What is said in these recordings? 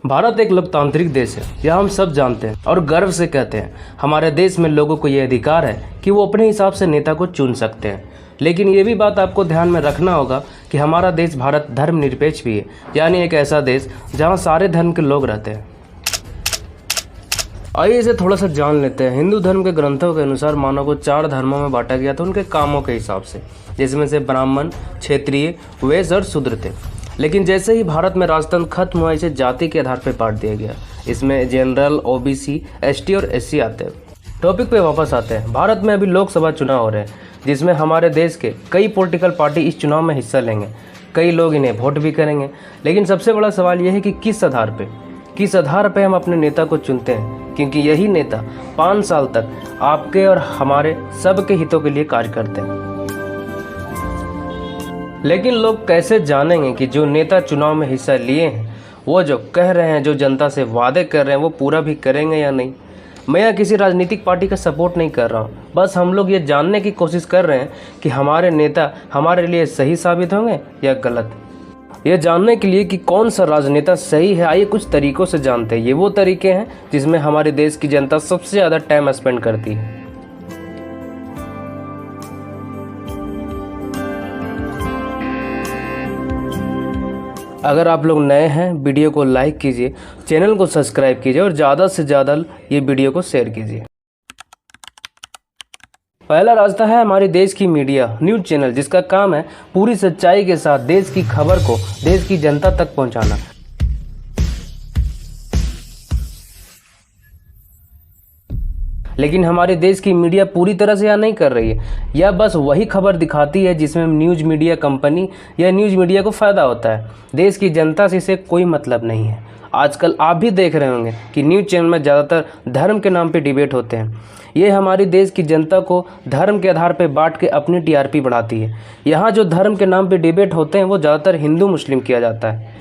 भारत एक लोकतांत्रिक देश है, यह हम सब जानते हैं और गर्व से कहते हैं। हमारे देश में लोगों को यह अधिकार है कि वो अपने हिसाब से नेता को चुन सकते हैं। लेकिन ये भी बात आपको ध्यान में रखना होगा कि हमारा देश भारत धर्मनिरपेक्ष भी है, यानी एक ऐसा देश जहाँ सारे धर्म के लोग रहते हैं। आइए इसे थोड़ा सा जान लेते हैं। हिंदू धर्म के ग्रंथों के अनुसार मानव को 4 धर्मों में बांटा गया था उनके कामों के हिसाब से, जिसमें से ब्राह्मण, क्षत्रिय, वैश्य और शूद्र थे। लेकिन जैसे ही भारत में राजतंत्र खत्म हुआ, इसे जाति के आधार पर बांट दिया गया। इसमें जनरल, ओबीसी, एसटी और एससी आते हैं। टॉपिक पे वापस आते हैं। भारत में अभी लोकसभा चुनाव हो रहे हैं, जिसमें हमारे देश के कई पॉलिटिकल पार्टी इस चुनाव में हिस्सा लेंगे। कई लोग इन्हें वोट भी करेंगे। लेकिन सबसे बड़ा सवाल यह है कि किस आधार पे हम अपने नेता को चुनते हैं, क्योंकि यही नेता 5 साल तक आपके और हमारे सबके हितों के लिए कार्य करते हैं। लेकिन लोग कैसे जानेंगे कि जो नेता चुनाव में हिस्सा लिए हैं, वो जो कह रहे हैं, जो जनता से वादे कर रहे हैं, वो पूरा भी करेंगे या नहीं। मैं यहाँ किसी राजनीतिक पार्टी का सपोर्ट नहीं कर रहा हूँ, बस हम लोग ये जानने की कोशिश कर रहे हैं कि हमारे नेता हमारे लिए सही साबित होंगे या गलत। ये जानने के लिए कि कौन सा राजनेता सही है, आइए कुछ तरीकों से जानते हैं। ये वो तरीके हैं जिसमें हमारे देश की जनता सबसे ज़्यादा टाइम स्पेंड करती है। अगर आप लोग नए हैं, वीडियो को लाइक कीजिए, चैनल को सब्सक्राइब कीजिए और ज़्यादा से ज़्यादा ये वीडियो को शेयर कीजिए। पहला रास्ता है हमारे देश की मीडिया, न्यूज़ चैनल, जिसका काम है पूरी सच्चाई के साथ देश की खबर को देश की जनता तक पहुंचाना। लेकिन हमारे देश की मीडिया पूरी तरह से यह नहीं कर रही है। यह बस वही खबर दिखाती है जिसमें न्यूज़ मीडिया कंपनी या न्यूज़ मीडिया को फ़ायदा होता है। देश की जनता से इसे कोई मतलब नहीं है। आजकल आप भी देख रहे होंगे कि न्यूज़ चैनल में ज़्यादातर धर्म के नाम पे डिबेट होते हैं। ये हमारी देश की जनता को धर्म के आधार पे बांट के अपनी टीआरपी बढ़ाती है। यहाँ जो धर्म के नाम पे डिबेट होते हैं वो ज़्यादातर हिंदू मुस्लिम किया जाता है।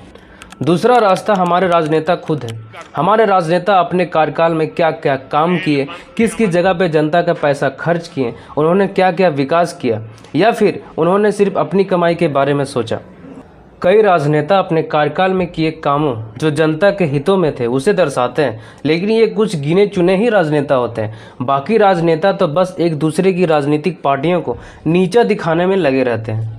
दूसरा रास्ता हमारे राजनेता खुद है। हमारे राजनेता अपने कार्यकाल में क्या क्या काम किए, किस किस जगह पे जनता का पैसा खर्च किए, उन्होंने क्या क्या विकास किया, या फिर उन्होंने सिर्फ अपनी कमाई के बारे में सोचा। कई राजनेता अपने कार्यकाल में किए कामों जो जनता के हितों में थे उसे दर्शाते हैं, लेकिन ये कुछ गिने चुने ही राजनेता होते हैं। बाकी राजनेता तो बस एक दूसरे की राजनीतिक पार्टियों को नीचा दिखाने में लगे रहते हैं।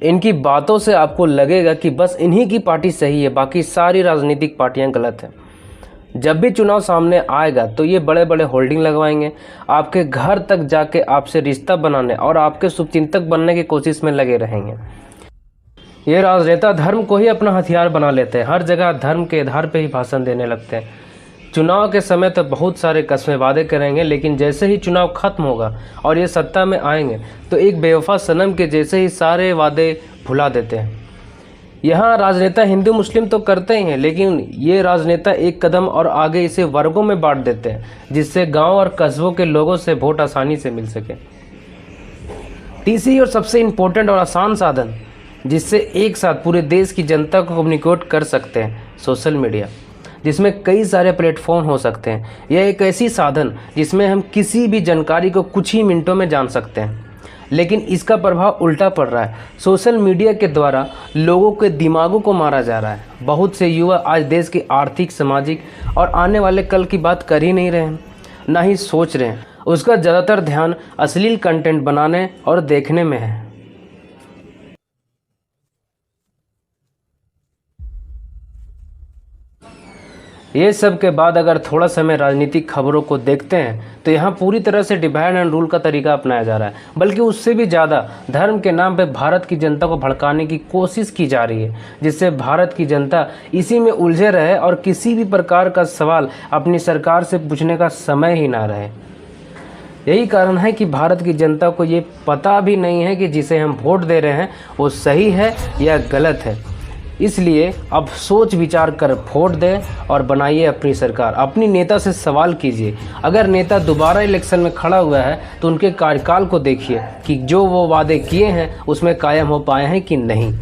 इनकी बातों से आपको लगेगा कि बस इन्हीं की पार्टी सही है, बाकी सारी राजनीतिक पार्टियां गलत हैं। जब भी चुनाव सामने आएगा तो ये बड़े बड़े होल्डिंग लगवाएंगे, आपके घर तक जाके आपसे रिश्ता बनाने और आपके शुभचिंतक बनने की कोशिश में लगे रहेंगे। ये राजनेता धर्म को ही अपना हथियार बना लेते हैं। हर जगह धर्म के आधार पर ही भाषण देने लगते हैं। चुनाव के समय तो बहुत सारे कस्में वादे करेंगे, लेकिन जैसे ही चुनाव खत्म होगा और ये सत्ता में आएंगे तो एक बेवफा सनम के जैसे ही सारे वादे भुला देते हैं। यहाँ राजनेता हिंदू मुस्लिम तो करते ही हैं, लेकिन ये राजनेता एक कदम और आगे इसे वर्गों में बांट देते हैं, जिससे गांव और कस्बों के लोगों से वोट आसानी से मिल सके। तीसरी और सबसे इम्पोर्टेंट और आसान साधन जिससे एक साथ पूरे देश की जनता को कम्युनिकेट कर सकते हैं, सोशल मीडिया, जिसमें कई सारे प्लेटफॉर्म हो सकते हैं। यह एक ऐसी साधन जिसमें हम किसी भी जानकारी को कुछ ही मिनटों में जान सकते हैं, लेकिन इसका प्रभाव उल्टा पड़ रहा है। सोशल मीडिया के द्वारा लोगों के दिमागों को मारा जा रहा है। बहुत से युवा आज देश की आर्थिक, सामाजिक और आने वाले कल की बात कर ही नहीं रहे हैं, ना ही सोच रहे हैं। उसका ज़्यादातर ध्यान अश्लील कंटेंट बनाने और देखने में है। ये सब के बाद अगर थोड़ा समय राजनीतिक खबरों को देखते हैं तो यहाँ पूरी तरह से डिवाइड एंड रूल का तरीका अपनाया जा रहा है, बल्कि उससे भी ज़्यादा धर्म के नाम पे भारत की जनता को भड़काने की कोशिश की जा रही है, जिससे भारत की जनता इसी में उलझे रहे और किसी भी प्रकार का सवाल अपनी सरकार से पूछने का समय ही ना रहे। यही कारण है कि भारत की जनता को ये पता भी नहीं है कि जिसे हम वोट दे रहे हैं वो सही है या गलत है। इसलिए अब सोच विचार कर वोट दें और बनाइए अपनी सरकार। अपनी नेता से सवाल कीजिए। अगर नेता दोबारा इलेक्शन में खड़ा हुआ है तो उनके कार्यकाल को देखिए कि जो वो वादे किए हैं उसमें कायम हो पाए हैं कि नहीं।